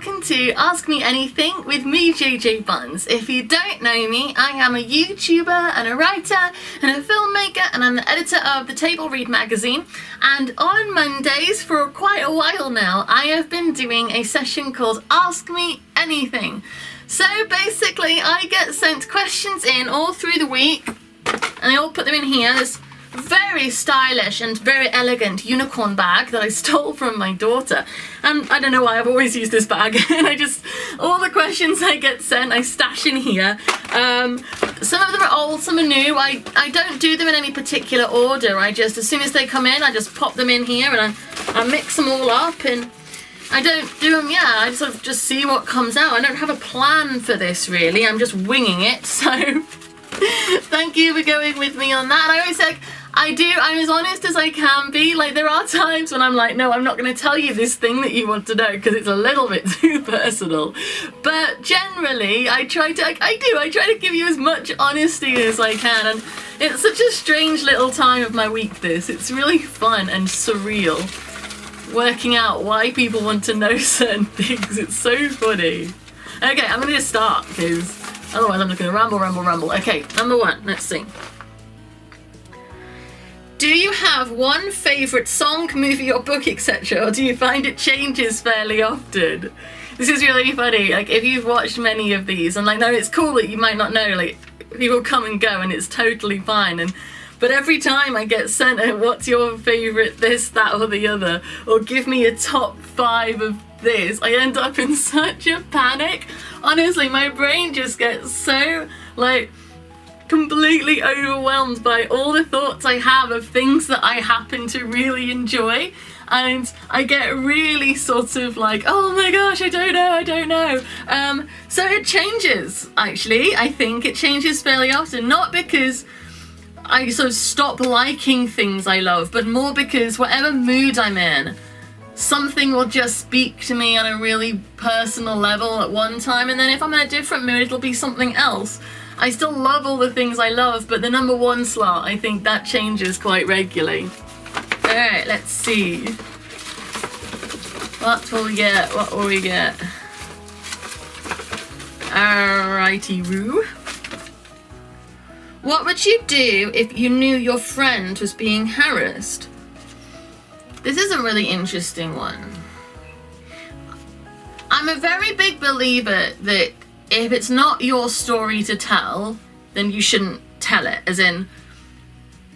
welcome to Ask Me Anything with me, JJ Buns. If you don't know me, I am a YouTuber and a writer and a filmmaker, and I'm the editor of the Table Read magazine. And on Mondays, for quite a while now, I have been doing a session called Ask Me Anything. So basically, I get sent questions in all through the week, and I all put them in here. This very stylish and very elegant unicorn bag that I stole from my daughter. And I don't know why, I've always used this bag. And all the questions I get sent, I stash in here. Some of them are old, some are new. I don't do them in any particular order. As soon as they come in, I just pop them in here and I mix them all up, and I don't do them, I sort of just see what comes out. I don't have a plan for this really, I'm just winging it, so thank you for going with me on that. And I always say, I'm as honest as I can be. Like, there are times when I'm like, no, I'm not going to tell you this thing that you want to know because it's a little bit too personal. But generally, I try to give you as much honesty as I can. And it's such a strange little time of my week, this. It's really fun and surreal working out why people want to know certain things. It's so funny. Okay, I'm going to start because otherwise I'm just going to ramble. Okay, number one, let's see. Do you have one favourite song, movie or book, etc., or do you find it changes fairly often? This is really funny. Like, if you've watched many of these, and I know it's cool that you might not know, like, people come and go and it's totally fine, but every time I get sent a what's your favourite this, that or the other, or give me a top 5 of this, I end up in such a panic. Honestly, my brain just gets so, like, completely overwhelmed by all the thoughts I have of things that I happen to really enjoy, and I get really sort of like, oh my gosh, I don't know. So it changes, actually. I think it changes fairly often, not because I sort of stop liking things I love, but more because whatever mood I'm in, something will just speak to me on a really personal level at one time, and then if I'm in a different mood, it'll be something else. I still love all the things I love, but the number one slot, I think that changes quite regularly. Alright, let's see. What will we get? Alrighty-roo. What would you do if you knew your friend was being harassed? This is a really interesting one. I'm a very big believer that if it's not your story to tell, then you shouldn't tell it. As in,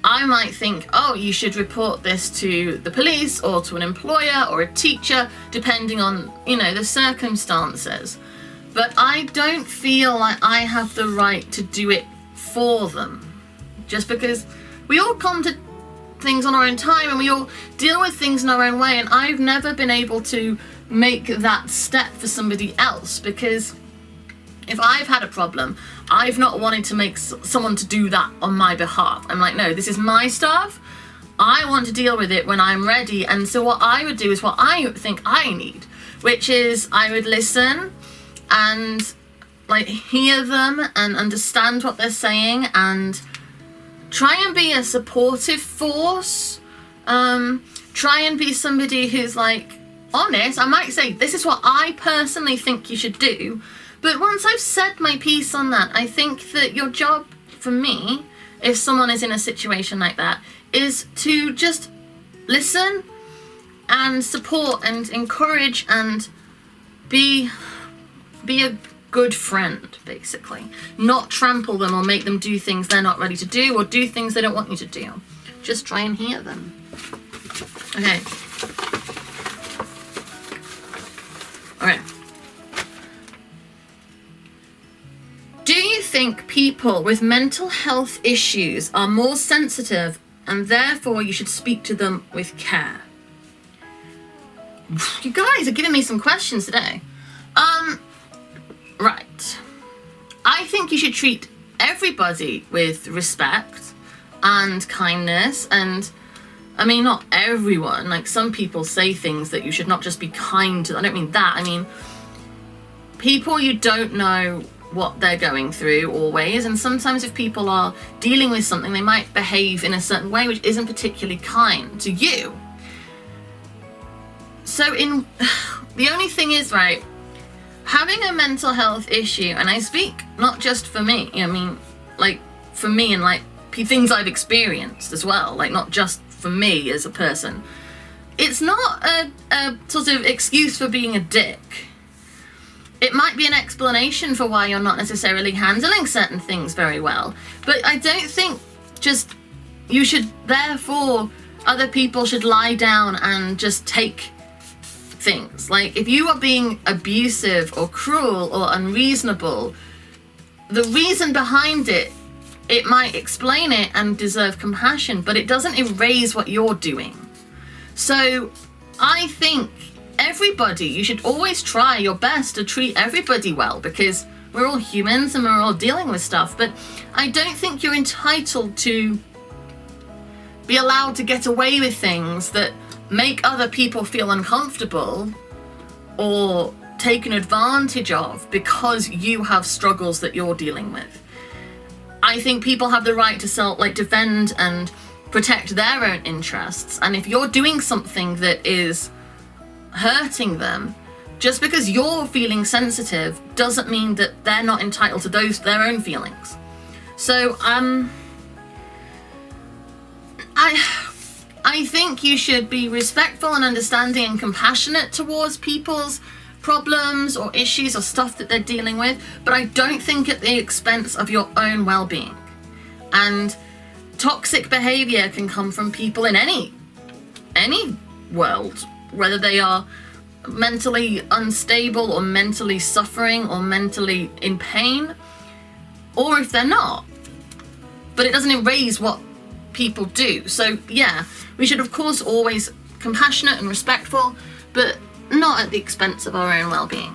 I might think, oh, you should report this to the police or to an employer or a teacher, depending on, the circumstances. But I don't feel like I have the right to do it for them. Just because we all come to things on our own time and we all deal with things in our own way, and I've never been able to make that step for somebody else, because if I've had a problem, I've not wanted to make someone to do that on my behalf. I'm like, no, this is my stuff. I want to deal with it when I'm ready. And so what I would do is what I think I need, which is I would listen and hear them and understand what they're saying and try and be a supportive force. Try and be somebody who's honest. I might say, this is what I personally think you should do. But once I've said my piece on that, I think that your job, for me, if someone is in a situation like that, is to just listen and support and encourage and be a good friend, basically. Not trample them or make them do things they're not ready to do or do things they don't want you to do. Just try and hear them. Okay. All right. Do you think people with mental health issues are more sensitive and therefore you should speak to them with care? You guys are giving me some questions today. Right. I think you should treat everybody with respect and kindness, and I mean, not everyone. Some people say things that you should not just be kind to. I don't mean that. I mean, people you don't know what they're going through always, and sometimes if people are dealing with something, they might behave in a certain way which isn't particularly kind to you. So the only thing is, right, having a mental health issue, and I speak not just for me, I mean, like, for me and, like, things I've experienced as well, like, not just for me as a person. It's not a sort of excuse for being a dick. It might be an explanation for why you're not necessarily handling certain things very well, but I don't think just you should, therefore, other people should lie down and just take things. Like, if you are being abusive or cruel or unreasonable, the reason behind it, it might explain it and deserve compassion, but it doesn't erase what you're doing. So I think everybody, you should always try your best to treat everybody well, because we're all humans and we're all dealing with stuff, but I don't think you're entitled to be allowed to get away with things that make other people feel uncomfortable or taken advantage of because you have struggles that you're dealing with. I think people have the right to defend and protect their own interests, and if you're doing something that is hurting them, just because you're feeling sensitive doesn't mean that they're not entitled to their own feelings. So I think you should be respectful and understanding and compassionate towards people's problems or issues or stuff that they're dealing with, but I don't think at the expense of your own well-being. And toxic behavior can come from people in any world, whether they are mentally unstable or mentally suffering or mentally in pain, or if they're not. But it doesn't erase what people do. So yeah, we should of course always compassionate and respectful, but not at the expense of our own well-being.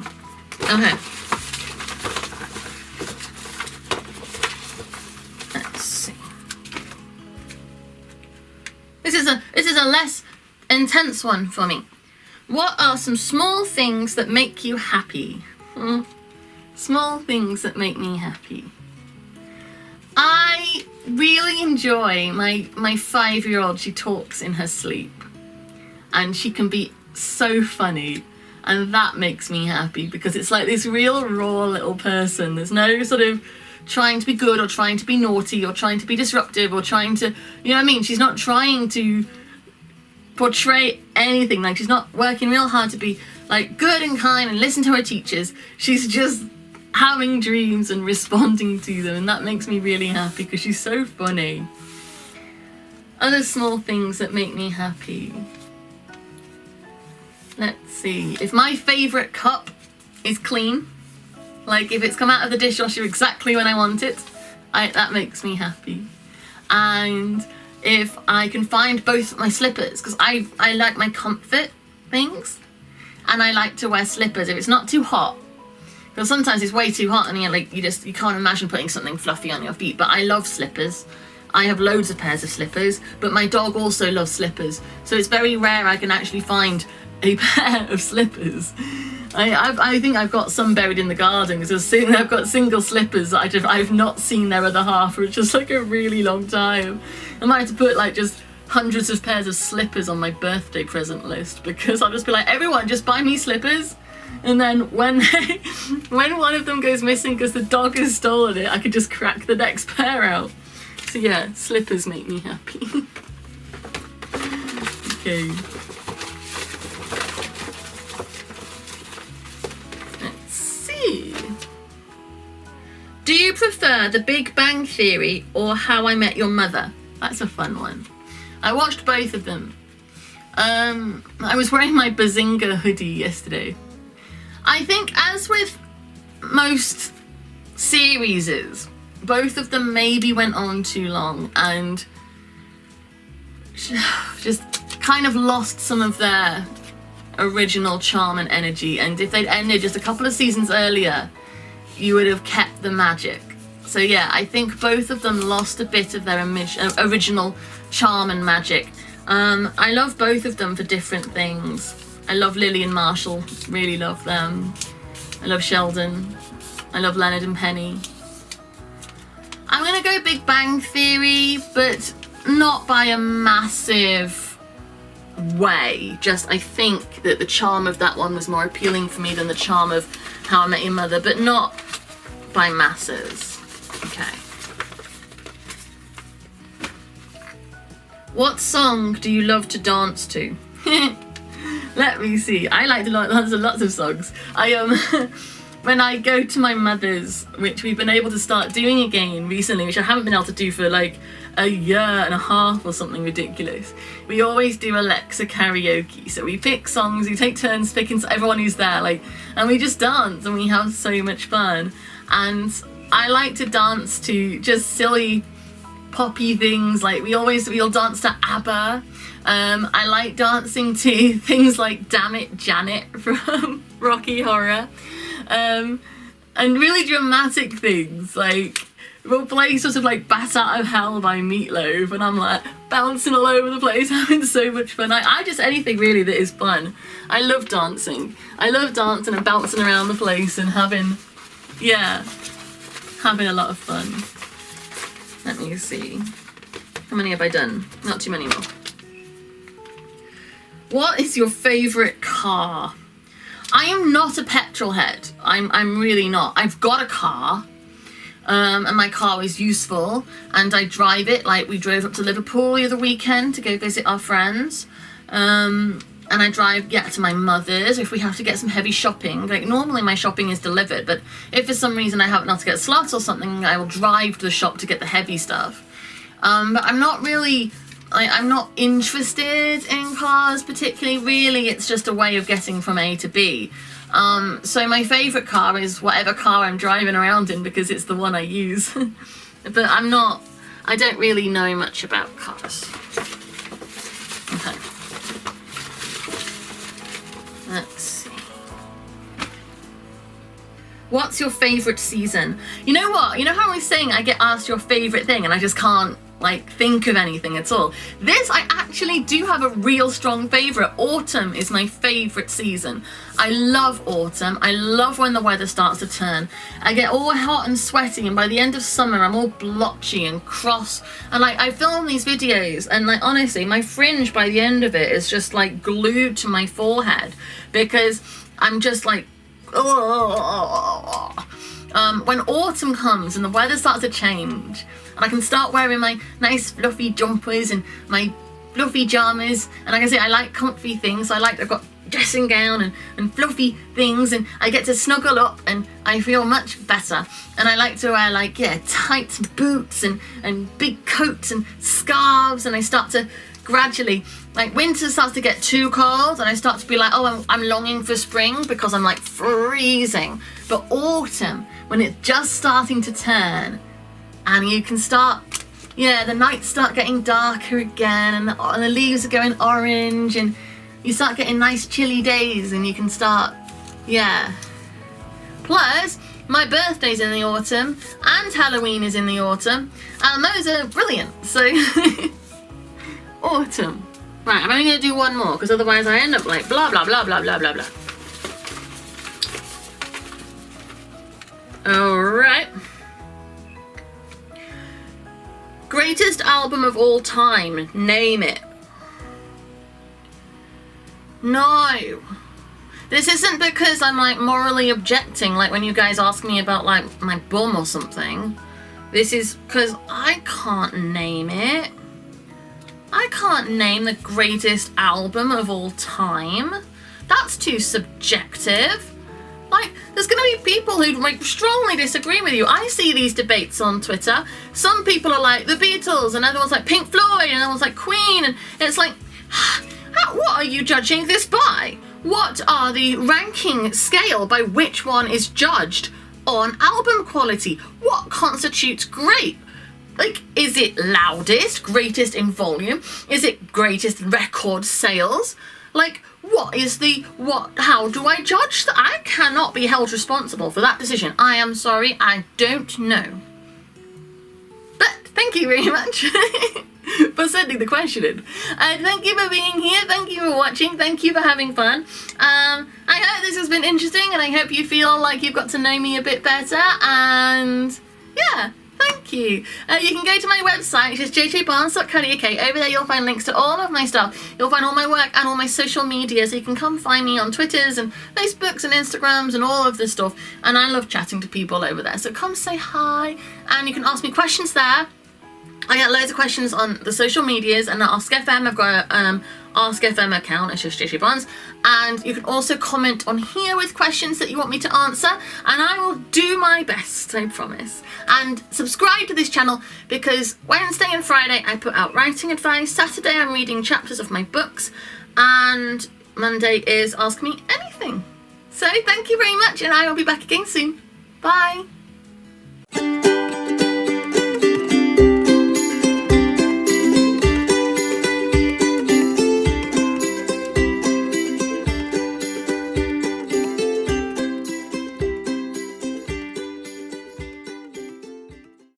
Okay. Let's see. This is a less intense one for me. What are some small things that make you happy? Small things that make me happy. I really enjoy my 5-year-old. She talks in her sleep, and she can be so funny, and that makes me happy because it's like this real raw little person. There's no sort of trying to be good or trying to be naughty or trying to be disruptive or trying to, you know what I mean? She's not trying to portray anything. Like, she's not working real hard to be like good and kind and listen to her teachers. She's just having dreams and responding to them, and that makes me really happy because she's so funny. Other small things that make me happy. Let's see. If my favourite cup is clean, like if it's come out of the dishwasher exactly when I want it, that makes me happy. And if I can find both my slippers, because I like my comfort things, and I like to wear slippers if it's not too hot. Because sometimes it's way too hot and you can't imagine putting something fluffy on your feet. But I love slippers. I have loads of pairs of slippers, but my dog also loves slippers. So it's very rare I can actually find a pair of slippers. I think I've got some buried in the garden because I've got single slippers that I've not seen their other half for just like a really long time. I might have to put like just hundreds of pairs of slippers on my birthday present list, because I'll just be like, everyone just buy me slippers. And then when one of them goes missing because the dog has stolen it, I could just crack the next pair out. So yeah, slippers make me happy. Okay. Let's see. Do you prefer The Big Bang Theory or How I Met Your Mother? That's a fun one. I watched both of them. I was wearing my Bazinga hoodie yesterday. I think, as with most series, both of them maybe went on too long and just kind of lost some of their original charm and energy. And if they'd ended just a couple of seasons earlier, you would have kept the magic. So yeah, I think both of them lost a bit of their original charm and magic. I love both of them for different things. I love Lily and Marshall, really love them. I love Sheldon. I love Leonard and Penny. I'm gonna go Big Bang Theory, but not by a massive way. Just, I think that the charm of that one was more appealing for me than the charm of How I Met Your Mother, but not by masses. Okay. What song do you love to dance to? Let me see. I like to dance to lots of songs. When I go to my mother's, which we've been able to start doing again recently, which I haven't been able to do for like a year and a half or something ridiculous, we always do Alexa karaoke. So we pick songs, we take turns picking everyone who's there, like, and we just dance and we have so much fun. And I like to dance to just silly poppy things, like we'll dance to ABBA. I like dancing to things like Damn It Janet from Rocky Horror. And really dramatic things, like we'll play sort of like Bat Out of Hell by Meatloaf, and I'm like bouncing all over the place, having so much fun. I just, anything really that is fun. I love dancing. I love dancing and bouncing around the place and having a lot of fun. Let me see. How many have I done? Not too many more. What is your favourite car? I am not a petrol head. I'm really not. I've got a car, and my car is useful, and I drive it. Like, we drove up to Liverpool the other weekend to go visit our friends, and I drive, to my mother's if we have to get some heavy shopping. Like, normally my shopping is delivered, but if for some reason I happen not to get slots or something, I will drive to the shop to get the heavy stuff. But I'm not really... I'm not interested in cars particularly, really. It's just a way of getting from A to B. So my favourite car is whatever car I'm driving around in, because it's the one I use. But I don't really know much about cars. Okay. Let's see. What's your favourite season? You know what? You know how I was saying I get asked your favourite thing and I just can't think of anything at all. This, I actually do have a real strong favourite. Autumn is my favourite season. I love autumn. I love when the weather starts to turn. I get all hot and sweaty, and by the end of summer I'm all blotchy and cross, and I film these videos, and honestly my fringe by the end of it is just glued to my forehead, because I'm just when autumn comes and the weather starts to change, and I can start wearing my nice fluffy jumpers and my fluffy jammers, and like I say, I like comfy things. So I've got dressing gown and fluffy things, and I get to snuggle up and I feel much better. And I like to wear tight boots and big coats and scarves, and I start to gradually, winter starts to get too cold and I start to be I'm longing for spring because I'm freezing. But autumn, when it's just starting to turn, and you can start, the nights start getting darker again, and the leaves are going orange, and you start getting nice chilly days, and you can start, Plus, my birthday's in the autumn, and Halloween is in the autumn, and those are brilliant, so autumn. Right, I'm only going to do one more, because otherwise I end up blah, blah, blah, blah, blah, blah, blah. Alright. Greatest album of all time. Name it. No. This isn't because I'm morally objecting, when you guys ask me about my bum or something. This is because I can't name it. I can't name the greatest album of all time. That's too subjective. There's going to be people who strongly disagree with you. I see these debates on Twitter. Some people are like the Beatles, and other ones Pink Floyd, and other ones Queen, and it's what are you judging this by? What are the ranking scale by which one is judged on album quality? What constitutes great? Is it loudest, greatest in volume? Is it greatest record sales? How do I judge that? I cannot be held responsible for that decision. I am sorry, I don't know. But thank you very much for sending the question in. Thank you for being here, thank you for watching, thank you for having fun. I hope this has been interesting, and I hope you feel like you've got to know me a bit better, and Thank you. You can go to my website, which is jjbarnes.co.uk. Over there you'll find links to all of my stuff. You'll find all my work and all my social media, so you can come find me on Twitters and Facebooks and Instagrams and all of this stuff. And I love chatting to people over there, so come say hi, and you can ask me questions there. I get loads of questions on the social medias and Ask FM. I've got a Ask FM account, it's just JJ Barnes, and you can also comment on here with questions that you want me to answer, and I will do my best, I promise. And subscribe to this channel, because Wednesday and Friday I put out writing advice, Saturday I'm reading chapters of my books, and Monday is Ask Me Anything. So thank you very much, and I will be back again soon. Bye.